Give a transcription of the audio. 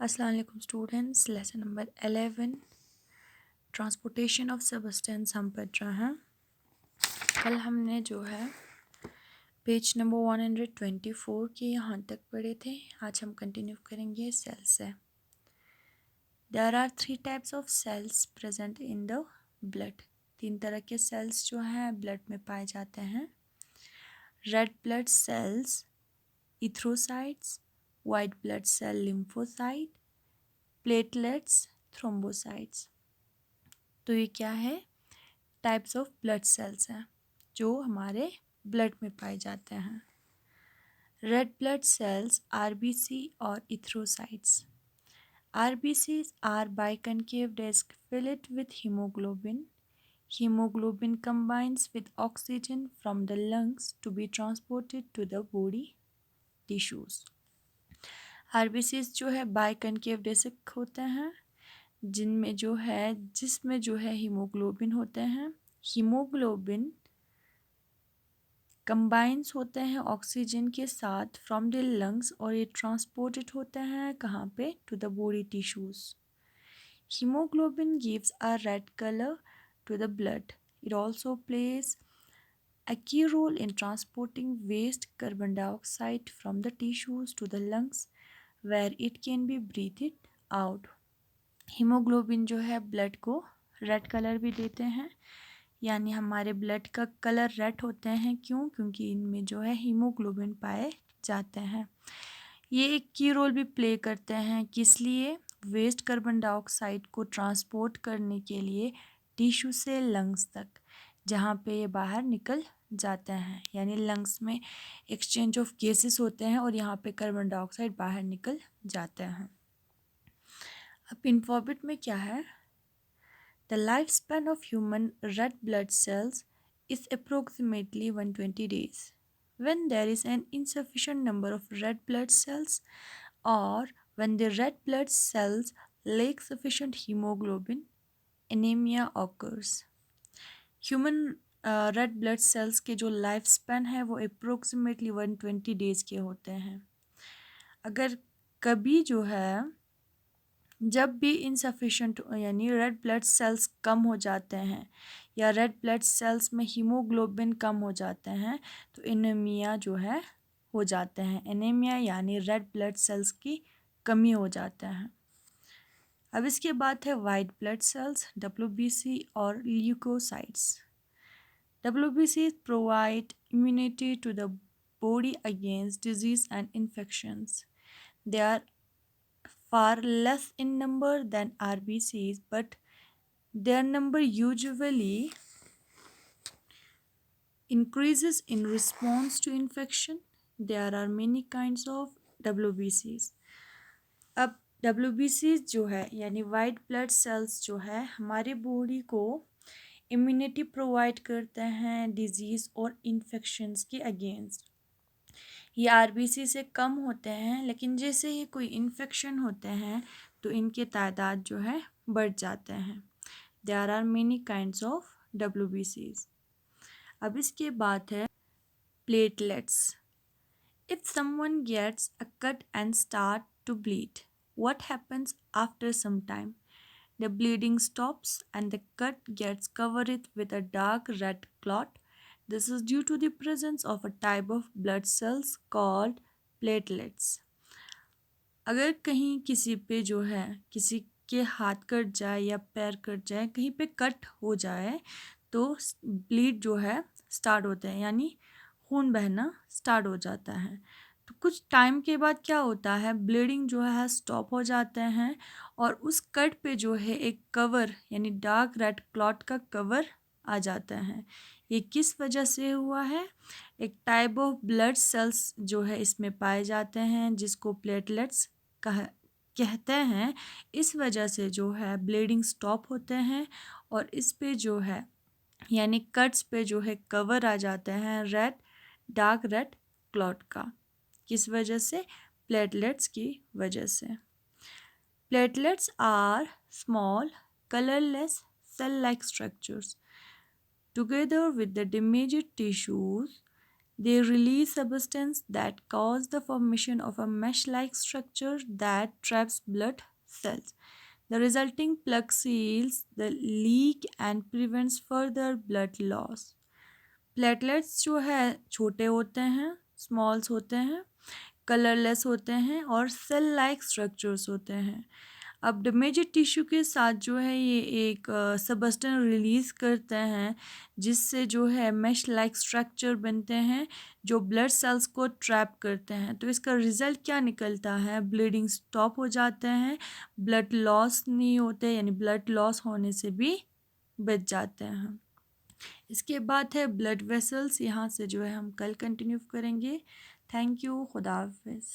अस्सलाम वालेकुम students, lesson number 11 transportation of substance हम पढ़ रहे हैं। कल हमने जो है पेज नंबर 124 के यहाँ तक पढ़े थे। आज हम कंटिन्यू करेंगे सेल से। There are 3 types of cells present in the blood. 3 तरह के सेल्स जो हैं ब्लड में पाए जाते हैं। Red blood cells erythrocytes, white blood cell lymphocyte, platelets thrombocytes. तो ये क्या है? टाइप्स ऑफ ब्लड सेल्स हैं जो हमारे ब्लड में पाए जाते हैं। रेड ब्लड सेल्स आरबीसी और इथ्रोसाइट्स। RBCs are biconcave disc filled with hemoglobin. Hemoglobin combines with oxygen from the lungs to be transported to the body tissues. RBCs जो है बाइकनकेव डिस्क होते हैं जिसमें जो है हीमोग्लोबिन होते हैं। हीमोग्लोबिन कंबाइंस होते हैं ऑक्सीजन के साथ फ्रॉम द लंग्स और ये ट्रांसपोर्टेड होते हैं कहाँ पे? To the body tissues. Haemoglobin gives a red colour to the blood. It also plays a key role in transporting waste carbon dioxide from the tissues to the lungs where it can be breathed out. Haemoglobin जो है blood को red colour भी देते हैं, यानी हमारे blood का colour red होते हैं। क्यों? क्योंकि इनमें जो है हीमोग्लोबिन पाए जाते हैं। ये एक की रोल भी प्ले करते हैं, किस लिए? वेस्ट कार्बन डाइऑक्साइड को ट्रांसपोर्ट करने के लिए टिश्यू से लंग्स तक, जहाँ पे ये बाहर निकल जाते हैं। यानी लंग्स में एक्सचेंज ऑफ गैसेस होते हैं और यहाँ पे कार्बन डाइऑक्साइड बाहर निकल जाते हैं। अब इन्फॉर्मेट में क्या है? The lifespan of human red blood cells is approximately 120 days. When there is an insufficient number of red blood cells or when the red blood cells lack sufficient hemoglobin, anemia occurs. Human red blood sales के जो life span है वो approximately 120 days के होते हैं। अगर कभी जो है जब भी इनसफिशेंट यानी रेड ब्लड सेल्स कम हो जाते हैं या रेड ब्लड सेल्स में हीमोग्लोबिन कम हो जाते हैं तो एनीमिया जो है हो जाते हैं। एनीमिया यानी रेड ब्लड सेल्स की कमी हो जाता है। अब इसके बाद है वाइट ब्लड सेल्स WBC और leucocytes. WBC provide immunity to the body against disease and infections. They are far less in number than RBCs, but their number usually increases in response to infection. There are many kinds of WBCs. अब WBCs जो है यानी white blood sales जो है हमारे body को immunity provide करते हैं डिजीज़ और इन्फेक्शंस के अगेंस्ट। ये आरबीसी से कम होते हैं, लेकिन जैसे ही कोई इन्फेक्शन होते हैं तो इनके तादाद जो है बढ़ जाते हैं। There are many kinds of WBCs। अब इसके बाद है platelets. If someone gets a cut and start to bleed, what happens after some time? The bleeding stops and the cut gets covered with a dark red clot. This is due to the presence of a type of blood cells called platelets. अगर कहीं किसी पे जो है किसी के हाथ cut जाए या पैर कट जाए, कहीं पे कट हो जाए तो ब्लीड जो है स्टार्ट होते हैं, यानी खून बहना स्टार्ट हो जाता है। तो कुछ टाइम के बाद क्या होता है, ब्लीडिंग जो है स्टॉप हो जाते हैं और उस कट पे जो है एक कवर यानी डार्क रेड क्लॉट का कवर आ जाता है। ये किस वजह से हुआ है? एक टाइप ऑफ ब्लड सेल्स जो है इसमें पाए जाते हैं जिसको प्लेटलेट्स कहते हैं। इस वजह से जो है ब्लीडिंग स्टॉप होते हैं और इस पे जो है यानी कट्स पे जो है कवर आ जाते हैं डार्क रेड क्लॉट का। किस वजह से? प्लेटलेट्स की वजह से। Platelets are small colourless cell-like structures. Together with the damaged tissues, They release substance that cause the formation of a mesh-like structure that traps blood cells. The resulting plug seals the leak and prevents further blood loss. Platelets जो है छोटे होते हैं, smalls होते हैं, colourless होते हैं और सेल लाइक स्ट्रक्चर्स होते हैं। अब डैमेज्ड टिश्यू के साथ जो है ये एक सबस्टेंस रिलीज़ करते हैं जिससे जो है मैश लाइक स्ट्रक्चर बनते हैं जो ब्लड सेल्स को ट्रैप करते हैं। तो इसका रिज़ल्ट क्या निकलता है? ब्लीडिंग स्टॉप हो जाते हैं, ब्लड लॉस नहीं होते, यानी ब्लड लॉस होने से भी बच जाते हैं। इसके बाद है ब्लड वेसल्स, यहाँ से जो है हम कल कंटिन्यू करेंगे। थैंक यू, खुदा हाफिज़।